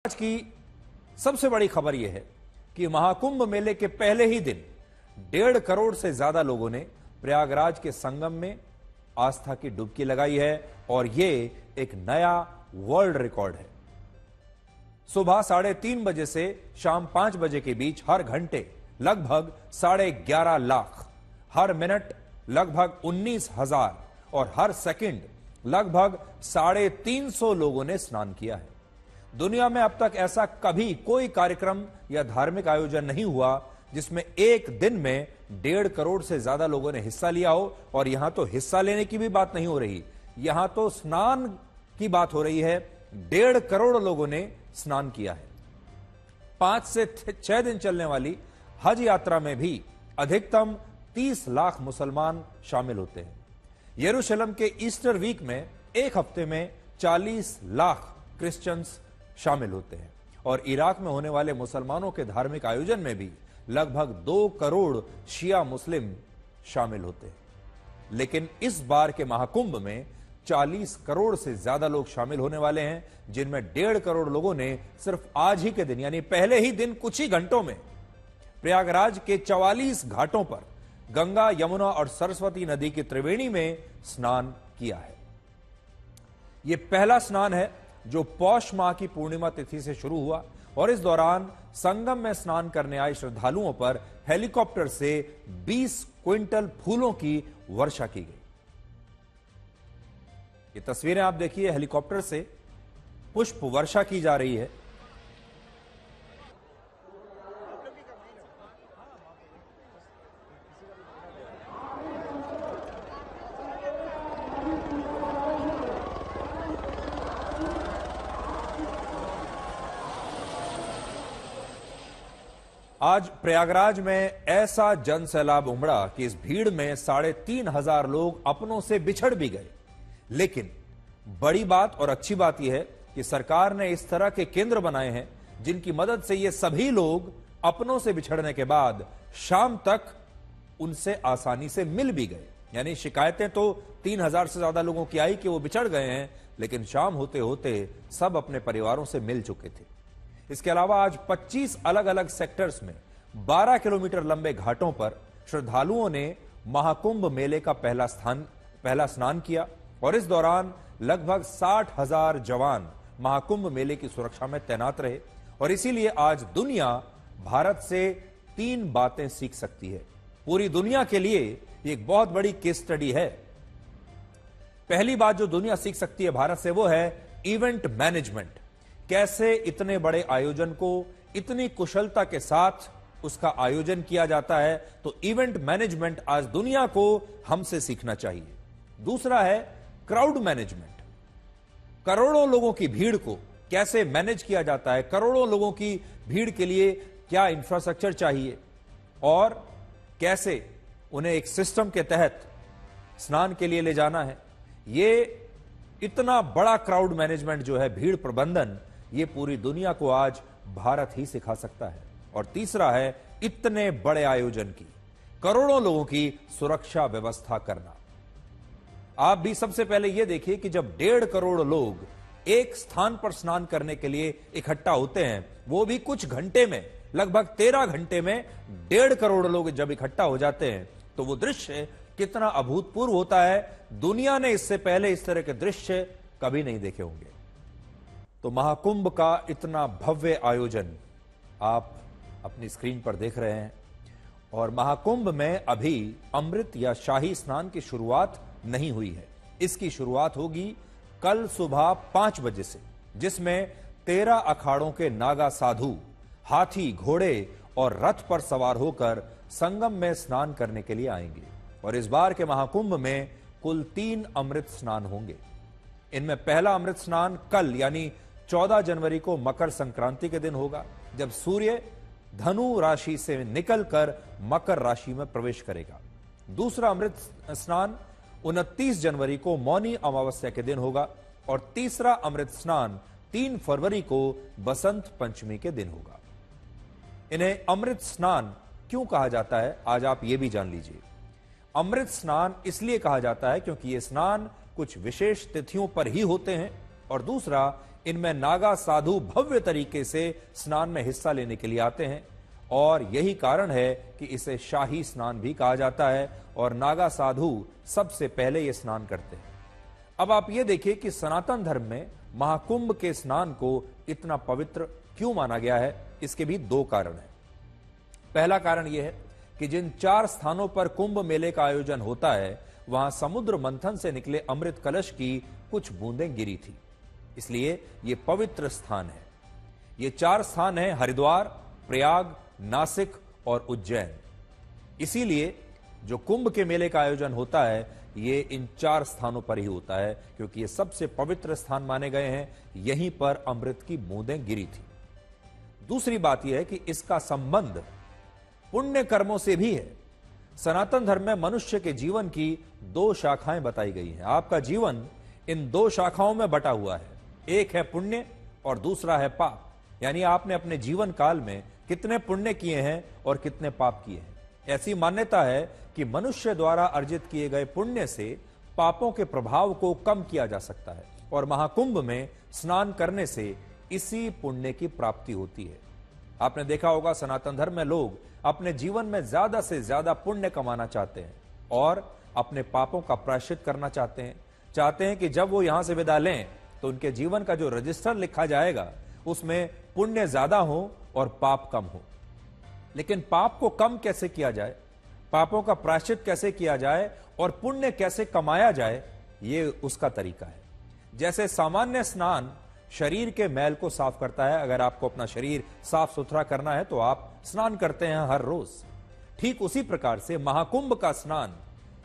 आज की सबसे बड़ी खबर यह है कि महाकुंभ मेले के पहले ही दिन 1.5 करोड़ से ज्यादा लोगों ने प्रयागराज के संगम में आस्था की डुबकी लगाई है और यह एक नया वर्ल्ड रिकॉर्ड है। सुबह 3:30 बजे से शाम 5 बजे के बीच हर घंटे लगभग 11.5 लाख, हर मिनट लगभग 19,000 और हर सेकंड लगभग 350 लोगों ने स्नान किया है। दुनिया में अब तक ऐसा कभी कोई कार्यक्रम या धार्मिक आयोजन नहीं हुआ जिसमें एक दिन में 1.5 करोड़ से ज्यादा लोगों ने हिस्सा लिया हो। और यहां तो हिस्सा लेने की भी बात नहीं हो रही, यहां तो स्नान की बात हो रही है। 1.5 करोड़ लोगों ने स्नान किया है। 5 से 6 दिन चलने वाली हज यात्रा में भी अधिकतम 30 लाख मुसलमान शामिल होते हैं। यरूशलेम के ईस्टर वीक में एक हफ्ते में 40 लाख क्रिश्चियंस शामिल होते हैं और इराक में होने वाले मुसलमानों के धार्मिक आयोजन में भी लगभग 2 करोड़ शिया मुस्लिम शामिल होते हैं। लेकिन इस बार के महाकुंभ में 40 करोड़ से ज्यादा लोग शामिल होने वाले हैं, जिनमें 1.5 करोड़ लोगों ने सिर्फ आज ही के दिन यानी पहले ही दिन कुछ ही घंटों में प्रयागराज के 44 घाटों पर गंगा, यमुना और सरस्वती नदी की त्रिवेणी में स्नान किया है। यह पहला स्नान है जो पौष माह की पूर्णिमा तिथि से शुरू हुआ और इस दौरान संगम में स्नान करने आए श्रद्धालुओं पर हेलीकॉप्टर से 20 क्विंटल फूलों की वर्षा की गई। ये तस्वीरें आप देखिए, हेलीकॉप्टर से पुष्प वर्षा की जा रही है। आज प्रयागराज में ऐसा जन सैलाब उमड़ा कि इस भीड़ में 3,500 लोग अपनों से बिछड़ भी गए। लेकिन बड़ी बात और अच्छी बात यह है कि सरकार ने इस तरह के केंद्र बनाए हैं जिनकी मदद से ये सभी लोग अपनों से बिछड़ने के बाद शाम तक उनसे आसानी से मिल भी गए। यानी शिकायतें तो 3,000 से ज्यादा लोगों की आई कि वो बिछड़ गए हैं, लेकिन शाम होते होते सब अपने परिवारों से मिल चुके थे। इसके अलावा आज 25 अलग अलग सेक्टर्स में 12 किलोमीटर लंबे घाटों पर श्रद्धालुओं ने महाकुंभ मेले का पहला स्नान किया और इस दौरान लगभग 60,000 जवान महाकुंभ मेले की सुरक्षा में तैनात रहे। और इसीलिए आज दुनिया भारत से 3 बातें सीख सकती है। पूरी दुनिया के लिए एक बहुत बड़ी केस स्टडी है। पहली बात जो दुनिया सीख सकती है भारत से वो है इवेंट मैनेजमेंट। कैसे इतने बड़े आयोजन को इतनी कुशलता के साथ उसका आयोजन किया जाता है, तो इवेंट मैनेजमेंट आज दुनिया को हमसे सीखना चाहिए। दूसरा है क्राउड मैनेजमेंट। करोड़ों लोगों की भीड़ को कैसे मैनेज किया जाता है, करोड़ों लोगों की भीड़ के लिए क्या इंफ्रास्ट्रक्चर चाहिए और कैसे उन्हें एक सिस्टम के तहत स्नान के लिए ले जाना है। ये इतना बड़ा क्राउड मैनेजमेंट जो है, भीड़ प्रबंधन, ये पूरी दुनिया को आज भारत ही सिखा सकता है। और तीसरा है इतने बड़े आयोजन की करोड़ों लोगों की सुरक्षा व्यवस्था करना। आप भी सबसे पहले यह देखिए कि जब 1.5 करोड़ लोग एक स्थान पर स्नान करने के लिए इकट्ठा होते हैं, वो भी कुछ घंटे में, लगभग 13 घंटे में 1.5 करोड़ लोग जब इकट्ठा हो जाते हैं, तो वो दृश्य कितना अभूतपूर्व होता है। दुनिया ने इससे पहले इस तरह के दृश्य कभी नहीं देखे होंगे। तो महाकुंभ का इतना भव्य आयोजन आप अपनी स्क्रीन पर देख रहे हैं और महाकुंभ में अभी अमृत या शाही स्नान की शुरुआत नहीं हुई है। इसकी शुरुआत होगी कल सुबह 5 बजे से, जिसमें 13 अखाड़ों के नागा साधु हाथी, घोड़े और रथ पर सवार होकर संगम में स्नान करने के लिए आएंगे। और इस बार के महाकुंभ में कुल 3 अमृत स्नान होंगे। इनमें पहला अमृत स्नान कल यानी 14 जनवरी को मकर संक्रांति के दिन होगा, जब सूर्य धनु राशि से निकलकर मकर राशि में प्रवेश करेगा। दूसरा अमृत स्नान 29 जनवरी को मौनी अमावस्या के दिन होगा और तीसरा अमृत स्नान 3 फरवरी को बसंत पंचमी के दिन होगा। इन्हें अमृत स्नान क्यों कहा जाता है, आज आप ये भी जान लीजिए। अमृत स्नान इसलिए कहा जाता है क्योंकि ये स्नान कुछ विशेष तिथियों पर ही होते हैं और दूसरा इनमें नागा साधु भव्य तरीके से स्नान में हिस्सा लेने के लिए आते हैं और यही कारण है कि इसे शाही स्नान भी कहा जाता है और नागा साधु सबसे पहले यह स्नान करते हैं। अब आप यह देखिए कि सनातन धर्म में महाकुंभ के स्नान को इतना पवित्र क्यों माना गया है। इसके भी दो कारण हैं। पहला कारण यह है कि जिन 4 स्थानों पर कुंभ मेले का आयोजन होता है वहां समुद्र मंथन से निकले अमृत कलश की कुछ बूंदें गिरी थी, इसलिए यह पवित्र स्थान है। ये 4 स्थान हैं हरिद्वार, प्रयाग, नासिक और उज्जैन। इसीलिए जो कुंभ के मेले का आयोजन होता है ये इन 4 स्थानों पर ही होता है, क्योंकि ये सबसे पवित्र स्थान माने गए हैं। यहीं पर अमृत की बूंदें गिरी थी। दूसरी बात यह है कि इसका संबंध पुण्य कर्मों से भी है। सनातन धर्म में मनुष्य के जीवन की 2 शाखाएं बताई गई हैं। आपका जीवन इन 2 शाखाओं में बटा हुआ है, एक है पुण्य और दूसरा है पाप। यानी आपने अपने जीवन काल में कितने पुण्य किए हैं और कितने पाप किए हैं। ऐसी मान्यता है कि मनुष्य द्वारा अर्जित किए गए पुण्य से पापों के प्रभाव को कम किया जा सकता है और महाकुंभ में स्नान करने से इसी पुण्य की प्राप्ति होती है। आपने देखा होगा सनातन धर्म में लोग अपने जीवन में ज्यादा से ज्यादा पुण्य कमाना चाहते हैं और अपने पापों का प्रायश्चित करना चाहते हैं कि जब वो यहां से विदा लें तो उनके जीवन का जो रजिस्टर लिखा जाएगा उसमें पुण्य ज्यादा हो और पाप कम हो। लेकिन पाप को कम कैसे किया जाए, पापों का प्रायश्चित कैसे किया जाए और पुण्य कैसे कमाया जाए, ये उसका तरीका है। जैसे सामान्य स्नान शरीर के मैल को साफ करता है, अगर आपको अपना शरीर साफ सुथरा करना है तो आप स्नान करते हैं हर रोज। ठीक उसी प्रकार से महाकुंभ का स्नान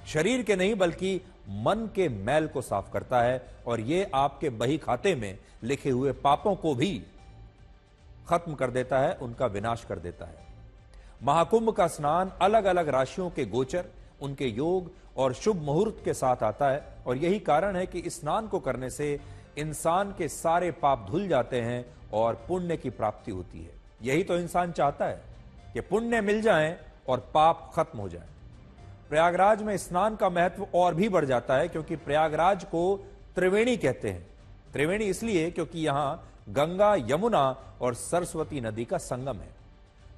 शरीर के नहीं बल्कि मन के मैल को साफ करता है और यह आपके बही खाते में लिखे हुए पापों को भी खत्म कर देता है, उनका विनाश कर देता है। महाकुंभ का स्नान अलग अलग राशियों के गोचर, उनके योग और शुभ मुहूर्त के साथ आता है और यही कारण है कि इस स्नान को करने से इंसान के सारे पाप धुल जाते हैं और पुण्य की प्राप्ति होती है। यही तो इंसान चाहता है कि पुण्य मिल जाए और पाप खत्म हो जाए। प्रयागराज में स्नान का महत्व और भी बढ़ जाता है क्योंकि प्रयागराज को त्रिवेणी कहते हैं। त्रिवेणी इसलिए क्योंकि यहां गंगा, यमुना और सरस्वती नदी का संगम है।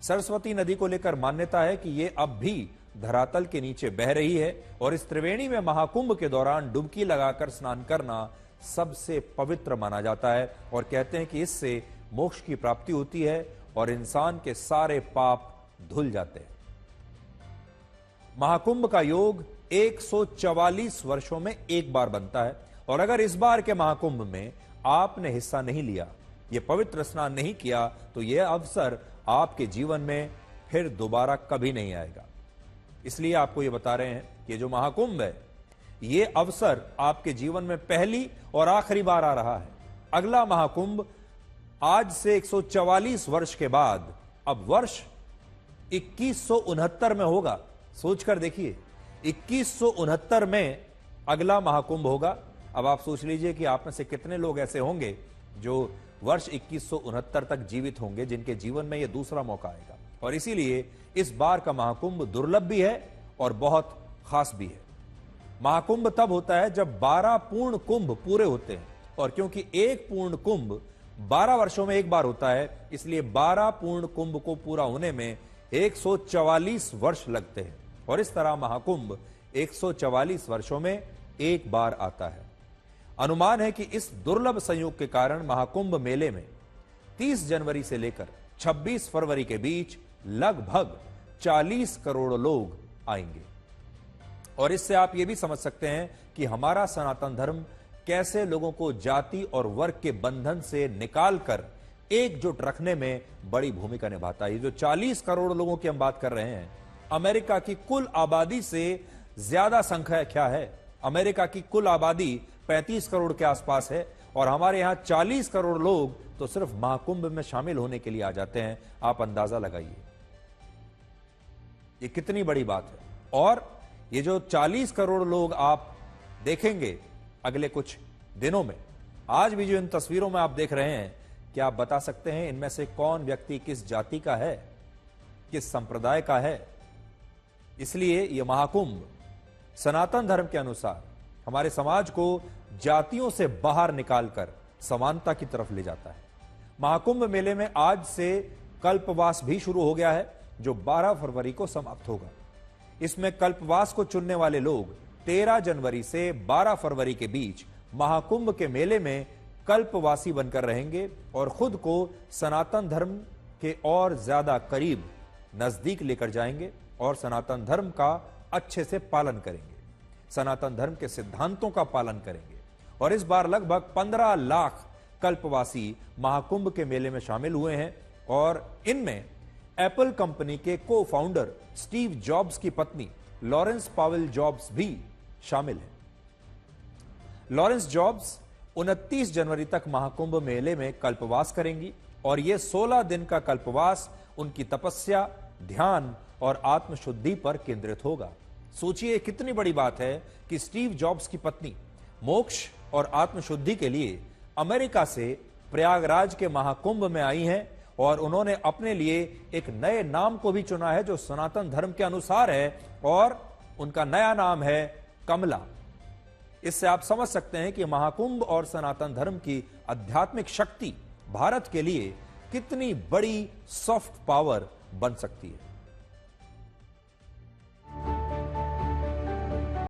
सरस्वती नदी को लेकर मान्यता है कि यह अब भी धरातल के नीचे बह रही है और इस त्रिवेणी में महाकुंभ के दौरान डुबकी लगाकर स्नान करना सबसे पवित्र माना जाता है और कहते हैं कि इससे मोक्ष की प्राप्ति होती है और इंसान के सारे पाप धुल जाते हैं। महाकुंभ का योग 144 वर्षों में एक बार बनता है और अगर इस बार के महाकुंभ में आपने हिस्सा नहीं लिया, यह पवित्र स्नान नहीं किया, तो यह अवसर आपके जीवन में फिर दोबारा कभी नहीं आएगा। इसलिए आपको यह बता रहे हैं कि जो महाकुंभ है यह अवसर आपके जीवन में पहली और आखिरी बार आ रहा है। अगला महाकुंभ आज से 144 वर्ष के बाद अब वर्ष 2169 में होगा। सोचकर देखिए, 2169 में अगला महाकुंभ होगा। अब आप सोच लीजिए कि आप में से कितने लोग ऐसे होंगे जो वर्ष 2169 तक जीवित होंगे, जिनके जीवन में यह दूसरा मौका आएगा। और इसीलिए इस बार का महाकुंभ दुर्लभ भी है और बहुत खास भी है। महाकुंभ तब होता है जब 12 पूर्ण कुंभ पूरे होते हैं और क्योंकि एक पूर्ण कुंभ 12 वर्षों में एक बार होता है, इसलिए 12 पूर्ण कुंभ को पूरा होने में 144 वर्ष लगते हैं और इस तरह महाकुंभ 144 वर्षों में एक बार आता है। अनुमान है कि इस दुर्लभ संयोग के कारण महाकुंभ मेले में 30 जनवरी से लेकर 26 फरवरी के बीच लगभग 40 करोड़ लोग आएंगे। और इससे आप यह भी समझ सकते हैं कि हमारा सनातन धर्म कैसे लोगों को जाति और वर्ग के बंधन से निकालकर एकजुट रखने में बड़ी भूमिका निभाता है। ये जो 40 करोड़ लोगों की हम बात कर रहे हैं, अमेरिका की कुल आबादी से ज्यादा संख्या क्या है। अमेरिका की कुल आबादी 35 करोड़ के आसपास है और हमारे यहां 40 करोड़ लोग तो सिर्फ महाकुंभ में शामिल होने के लिए आ जाते हैं। आप अंदाजा लगाइए ये कितनी बड़ी बात है। और ये जो 40 करोड़ लोग आप देखेंगे अगले कुछ दिनों में, आज भी जो इन तस्वीरों में आप देख रहे हैं, क्या आप बता सकते हैं इनमें से कौन व्यक्ति किस जाति का है, किस संप्रदाय का है? इसलिए यह महाकुंभ सनातन धर्म के अनुसार हमारे समाज को जातियों से बाहर निकालकर समानता की तरफ ले जाता है। महाकुंभ मेले में आज से कल्पवास भी शुरू हो गया है, जो 12 फरवरी को समाप्त होगा। इसमें कल्पवास को चुनने वाले लोग 13 जनवरी से 12 फरवरी के बीच महाकुंभ के मेले में कल्पवासी बनकर रहेंगे और खुद को सनातन धर्म के और ज्यादा करीब नजदीक लेकर जाएंगे और सनातन धर्म का अच्छे से पालन करेंगे, सनातन धर्म के सिद्धांतों का पालन करेंगे। और इस बार लगभग 15 लाख कल्पवासी महाकुंभ के मेले में शामिल हुए हैं और इनमें एप्पल कंपनी के को फाउंडर स्टीव जॉब्स की पत्नी लॉरेंस पावेल जॉब्स भी शामिल हैं। लॉरेंस जॉब्स 29 जनवरी तक महाकुंभ मेले में कल्पवास करेंगी और यह 16 दिन का कल्पवास उनकी तपस्या, ध्यान और आत्मशुद्धि पर केंद्रित होगा। सोचिए कितनी बड़ी बात है कि स्टीव जॉब्स की पत्नी मोक्ष और आत्मशुद्धि के लिए अमेरिका से प्रयागराज के महाकुंभ में आई हैं और उन्होंने अपने लिए एक नए नाम को भी चुना है जो सनातन धर्म के अनुसार है और उनका नया नाम है कमला। इससे आप समझ सकते हैं कि महाकुंभ और सनातन धर्म की आध्यात्मिक शक्ति भारत के लिए कितनी बड़ी सॉफ्ट पावर बन सकती है।